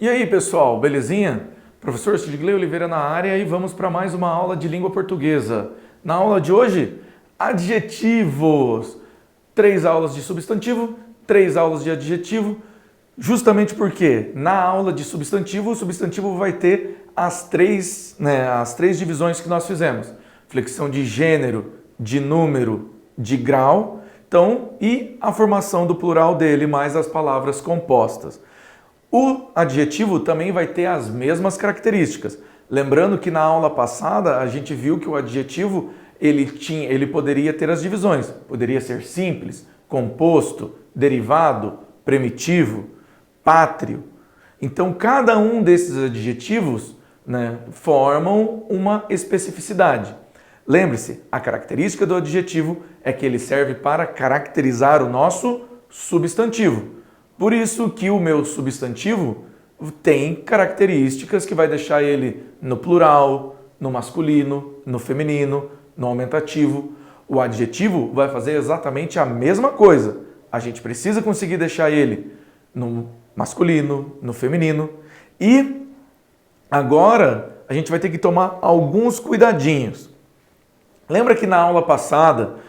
E aí, pessoal, belezinha? Professor Sidgley Oliveira na área e vamos para mais uma aula de língua portuguesa. Na aula de hoje, adjetivos. 3 aulas de substantivo, 3 aulas de adjetivo, justamente porque na aula de substantivo, o substantivo vai ter as três divisões que nós fizemos. Flexão de gênero, de número, de grau, então, e a formação do plural dele, mais as palavras compostas. O adjetivo também vai ter as mesmas características. Lembrando que na aula passada a gente viu que o adjetivo ele poderia ter as divisões. Poderia ser simples, composto, derivado, primitivo, pátrio. Então cada um desses adjetivos, formam uma especificidade. Lembre-se, a característica do adjetivo é que ele serve para caracterizar o nosso substantivo. Por isso que o meu substantivo tem características que vai deixar ele no plural, no masculino, no feminino, no aumentativo. O adjetivo vai fazer exatamente a mesma coisa. A gente precisa conseguir deixar ele no masculino, no feminino. E agora a gente vai ter que tomar alguns cuidadinhos. Lembra que na aula passada,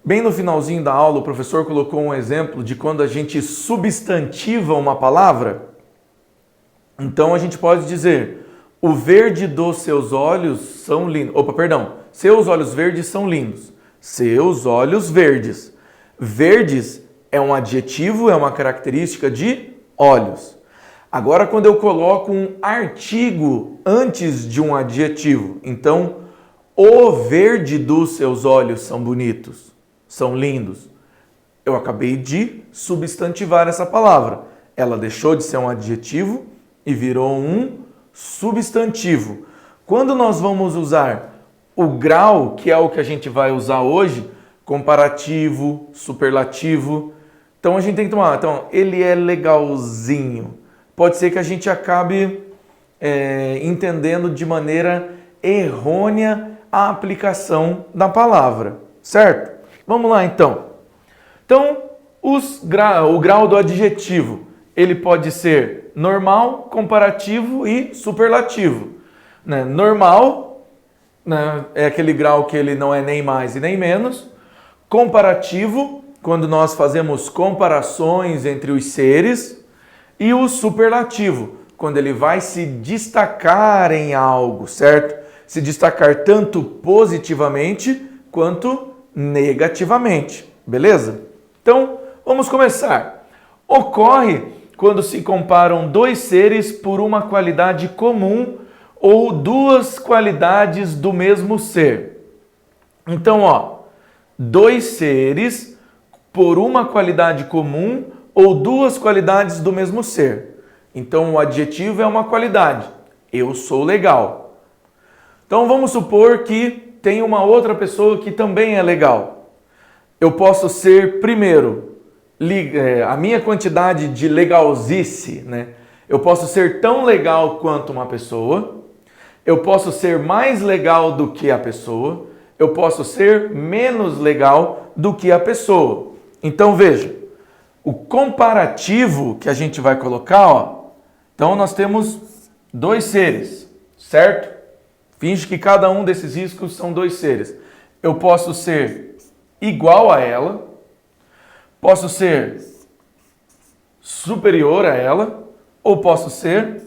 bem no finalzinho da aula, o professor colocou um exemplo de quando a gente substantiva uma palavra? Então a gente pode dizer, o verde dos seus olhos são lindos. Seus olhos verdes são lindos. Seus olhos verdes. Verdes é um adjetivo, é uma característica de olhos. Agora quando eu coloco um artigo antes de um adjetivo, então, o verde dos seus olhos são bonitos. São lindos. Eu acabei de substantivar essa palavra. Ela deixou de ser um adjetivo e virou um substantivo. Quando nós vamos usar o grau, que é o que a gente vai usar hoje, comparativo, superlativo, então a gente tem que tomar, ele é legalzinho. Pode ser que a gente acabe entendendo de maneira errônea a aplicação da palavra, certo? Vamos lá, então. Então, o grau do adjetivo, ele pode ser normal, comparativo e superlativo. Normal, é aquele grau que ele não é nem mais e nem menos. Comparativo, quando nós fazemos comparações entre os seres. E o superlativo, quando ele vai se destacar em algo, certo? Se destacar tanto positivamente quanto negativamente, beleza? Então, vamos começar. Ocorre quando se comparam dois seres por uma qualidade comum ou duas qualidades do mesmo ser. Então, dois seres por uma qualidade comum ou duas qualidades do mesmo ser. Então, o adjetivo é uma qualidade. Eu sou legal. Então, vamos supor que tem uma outra pessoa que também é legal. Eu posso ser, primeiro, a minha quantidade de legalzice, Eu posso ser tão legal quanto uma pessoa, eu posso ser mais legal do que a pessoa, eu posso ser menos legal do que a pessoa. Então, veja, o comparativo que a gente vai colocar, então nós temos dois seres, certo? Finge que cada um desses riscos são dois seres. Eu posso ser igual a ela, posso ser superior a ela, ou posso ser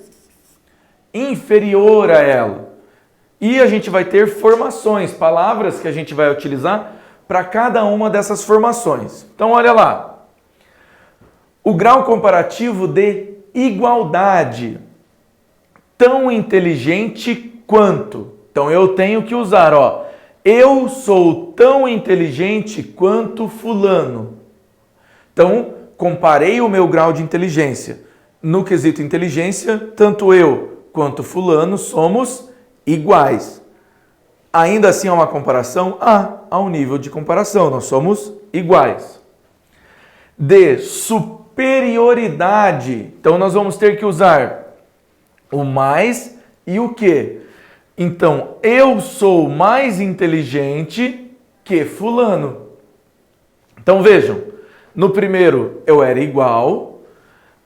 inferior a ela. E a gente vai ter formações, palavras que a gente vai utilizar para cada uma dessas formações. Então, olha lá. O grau comparativo de igualdade. Tão inteligente quanto. Então eu tenho que usar, eu sou tão inteligente quanto fulano. Então, comparei o meu grau de inteligência. No quesito inteligência, tanto eu quanto fulano somos iguais. Ainda assim há uma comparação? Há um nível de comparação, nós somos iguais. De superioridade. Então nós vamos ter que usar o mais e o que. Então, eu sou mais inteligente que fulano. Então vejam, no primeiro eu era igual,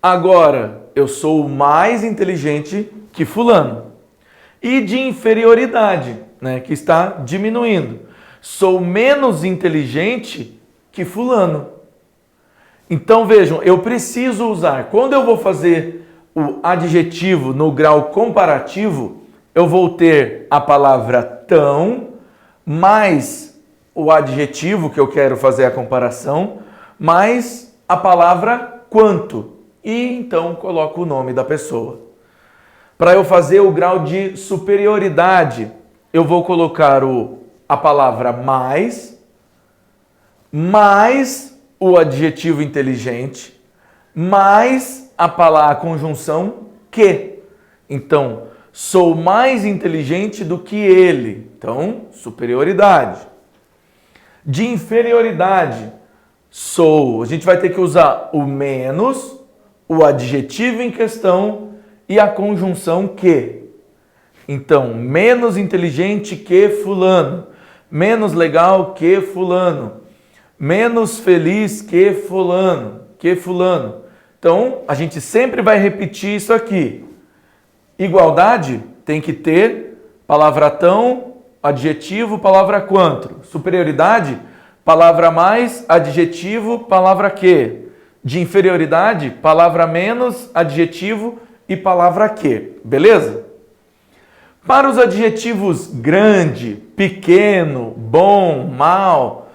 Agora, eu sou mais inteligente que fulano. E de inferioridade, né, que está diminuindo. Sou menos inteligente que fulano. Então vejam, eu preciso usar, quando eu vou fazer o adjetivo no grau comparativo, eu vou ter a palavra tão mais o adjetivo que eu quero fazer a comparação, mais a palavra quanto. E então coloco o nome da pessoa. Para eu fazer o grau de superioridade, eu vou colocar a palavra mais o adjetivo inteligente, mais a conjunção que. Então, sou mais inteligente do que ele. Então, superioridade. De inferioridade, a gente vai ter que usar o menos, o adjetivo em questão e a conjunção que. Então, menos inteligente que fulano, menos legal que fulano, menos feliz que fulano, Então, a gente sempre vai repetir isso aqui. Igualdade tem que ter palavra tão, adjetivo, palavra quanto. Superioridade, palavra mais, adjetivo, palavra que. De inferioridade, palavra menos, adjetivo e palavra que. Beleza? Para os adjetivos grande, pequeno, bom, mal,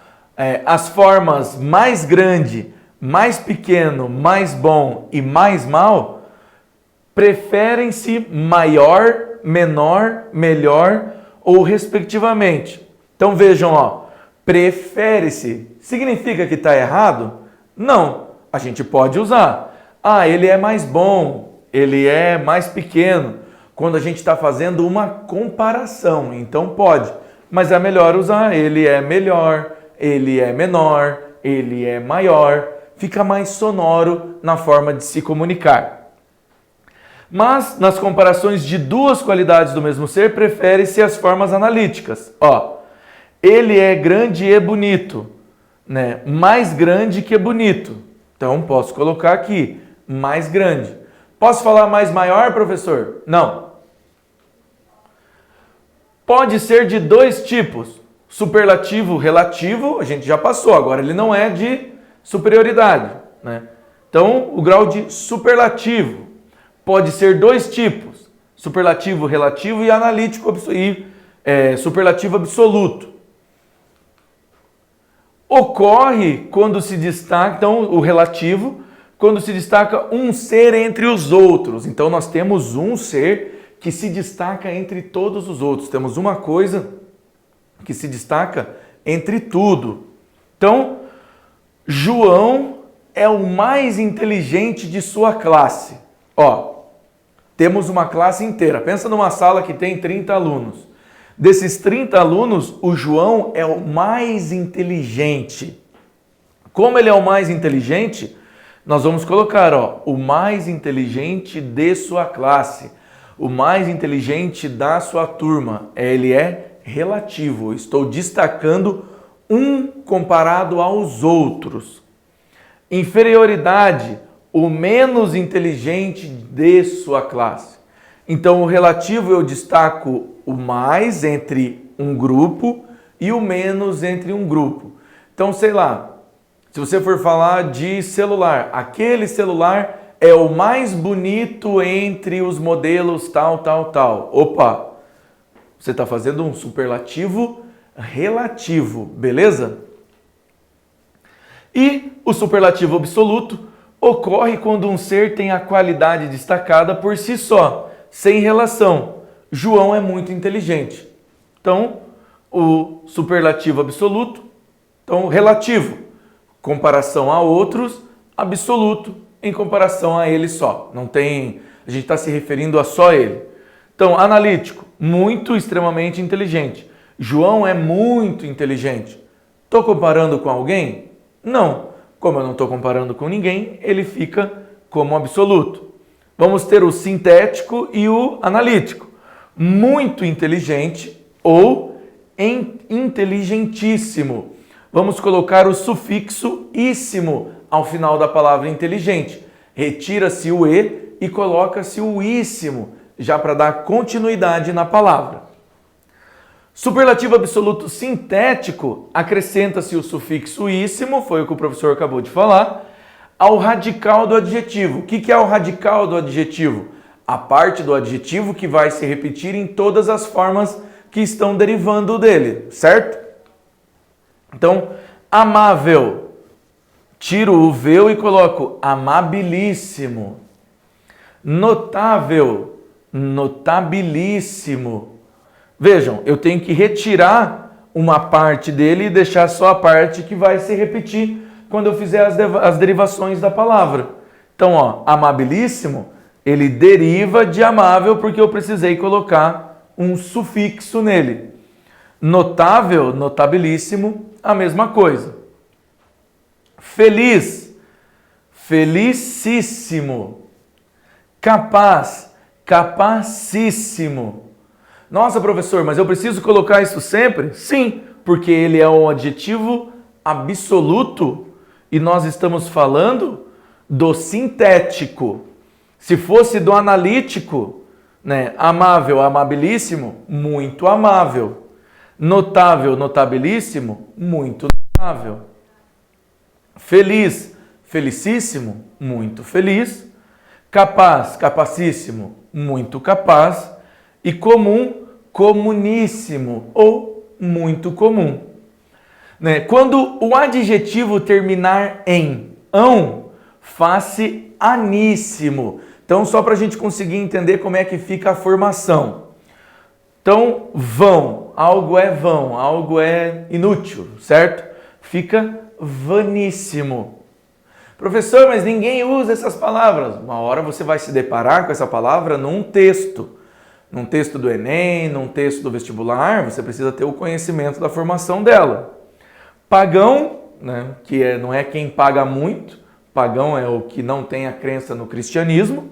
as formas mais grande, mais pequeno, mais bom e mais mal, preferem-se maior, menor, melhor ou respectivamente. Então vejam, ó, prefere-se. Significa que está errado? Não, a gente pode usar. Ah, ele é mais bom, ele é mais pequeno. Quando a gente está fazendo uma comparação, então pode. Mas é melhor usar ele é melhor, ele é menor, ele é maior. Fica mais sonoro na forma de se comunicar. Mas, nas comparações de duas qualidades do mesmo ser, prefere-se as formas analíticas. Ó, ele é grande e bonito, né? Mais grande que bonito. Então, posso colocar aqui, mais grande. Posso falar mais maior, professor? Não. Pode ser de dois tipos. Superlativo, relativo, a gente já passou. Agora, ele não é de superioridade, né? Então, o grau de superlativo pode ser dois tipos, superlativo relativo e analítico e superlativo absoluto. Ocorre quando se destaca, então o relativo, quando se destaca um ser entre os outros. Então nós temos um ser que se destaca entre todos os outros. Temos uma coisa que se destaca entre tudo. Então, João é o mais inteligente de sua classe. Ó, temos uma classe inteira. Pensa numa sala que tem 30 alunos. Desses 30 alunos, o João é o mais inteligente. Como ele é o mais inteligente, nós vamos colocar, ó, o mais inteligente de sua classe. O mais inteligente da sua turma. Ele é relativo. Estou destacando um comparado aos outros. Inferioridade, o menos inteligente de sua classe. Então, o relativo eu destaco o mais entre um grupo e o menos entre um grupo. Então, sei lá, se você for falar de celular, aquele celular é o mais bonito entre os modelos tal, tal, tal. Opa, você está fazendo um superlativo relativo, beleza? E o superlativo absoluto ocorre quando um ser tem a qualidade destacada por si só, sem relação. João é muito inteligente. Então, o superlativo absoluto, então relativo, comparação a outros, absoluto, em comparação a ele só. Não tem, a gente está se referindo a só ele. Então, analítico, muito, extremamente inteligente. João é muito inteligente. Estou comparando com alguém? Não. Como eu não estou comparando com ninguém, ele fica como absoluto. Vamos ter o sintético e o analítico. Muito inteligente ou inteligentíssimo. Vamos colocar o sufixo íssimo ao final da palavra inteligente. Retira-se o e coloca-se o íssimo, já para dar continuidade na palavra. Superlativo absoluto sintético, acrescenta-se o sufixo íssimo, foi o que o professor acabou de falar, ao radical do adjetivo. O que é o radical do adjetivo? A parte do adjetivo que vai se repetir em todas as formas que estão derivando dele, certo? Então, amável, tiro o veu e coloco amabilíssimo. Notável, notabilíssimo. Vejam, eu tenho que retirar uma parte dele e deixar só a parte que vai se repetir quando eu fizer as derivações da palavra. Então, ó, amabilíssimo, ele deriva de amável porque eu precisei colocar um sufixo nele. Notável, notabilíssimo, a mesma coisa. Feliz, felicíssimo. Capaz, capacíssimo. Nossa, professor, mas eu preciso colocar isso sempre? Sim, porque ele é um adjetivo absoluto e nós estamos falando do sintético. Se fosse do analítico, né, amável, amabilíssimo, muito amável. Notável, notabilíssimo, muito notável. Feliz, felicíssimo, muito feliz. Capaz, capacíssimo, muito capaz. E comum, comuníssimo ou muito comum. Né? Quando o adjetivo terminar em ão, faz-se aníssimo. Então, só para a gente conseguir entender como é que fica a formação. Então, vão, algo é inútil, certo? Fica vaníssimo. Professor, mas ninguém usa essas palavras. Uma hora você vai se deparar com essa palavra num texto. Num texto do Enem, num texto do vestibular, você precisa ter o conhecimento da formação dela. Pagão, né, que não é quem paga muito, pagão é o que não tem a crença no cristianismo.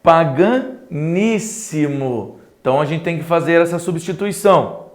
Paganíssimo. Então a gente tem que fazer essa substituição.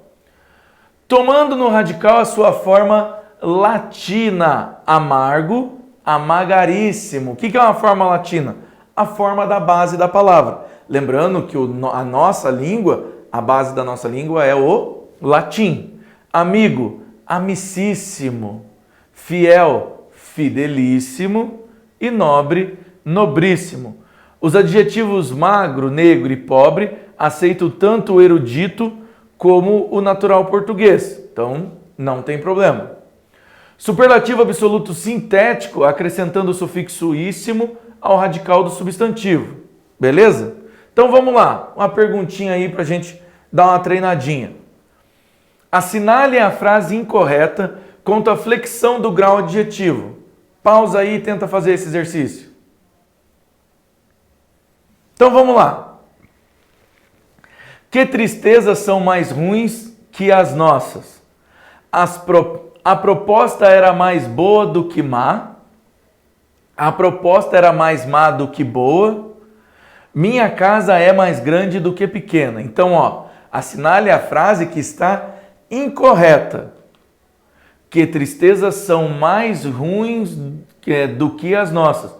Tomando no radical a sua forma latina, amargo, amagaríssimo. O que é uma forma latina? A forma da base da palavra. Lembrando que a nossa língua, a base da nossa língua é o latim. Amigo, amicíssimo. Fiel, fidelíssimo. E nobre, nobríssimo. Os adjetivos magro, negro e pobre aceitam tanto o erudito como o natural português. Então, não tem problema. Superlativo absoluto sintético, acrescentando o sufixo íssimo ao radical do substantivo. Beleza? Então vamos lá, uma perguntinha aí para a gente dar uma treinadinha. Assinale a frase incorreta quanto à flexão do grau adjetivo. Pausa aí e tenta fazer esse exercício. Então vamos lá. Que tristezas são mais ruins que as nossas? A proposta era mais boa do que má. A proposta era mais má do que boa. Minha casa é mais grande do que pequena. Então, ó, assinale a frase que está incorreta. Que tristezas são mais ruins do que as nossas.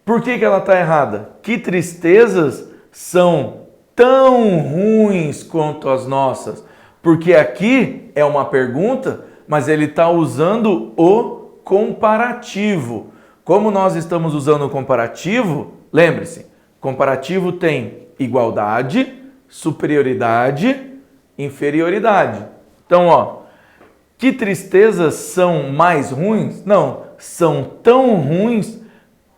Por que ela está errada? Que tristezas são tão ruins quanto as nossas? Porque aqui é uma pergunta, mas ele está usando o comparativo. Como nós estamos usando o comparativo, lembre-se, comparativo tem igualdade, superioridade, inferioridade. Então, ó, que tristezas são mais ruins? Não, são tão ruins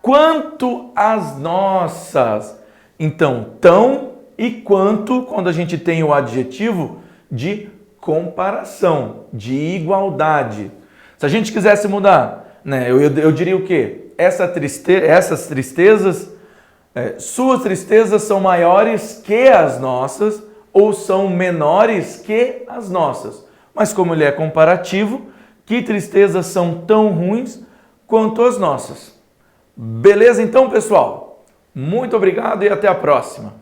quanto as nossas. Então, tão e quanto, quando a gente tem o adjetivo de comparação, de igualdade. Se a gente quisesse mudar, né, eu diria o quê? Essas tristezas, suas tristezas são maiores que as nossas ou são menores que as nossas. Mas como ele é comparativo, que tristezas são tão ruins quanto as nossas. Beleza então, pessoal? Muito obrigado e até a próxima.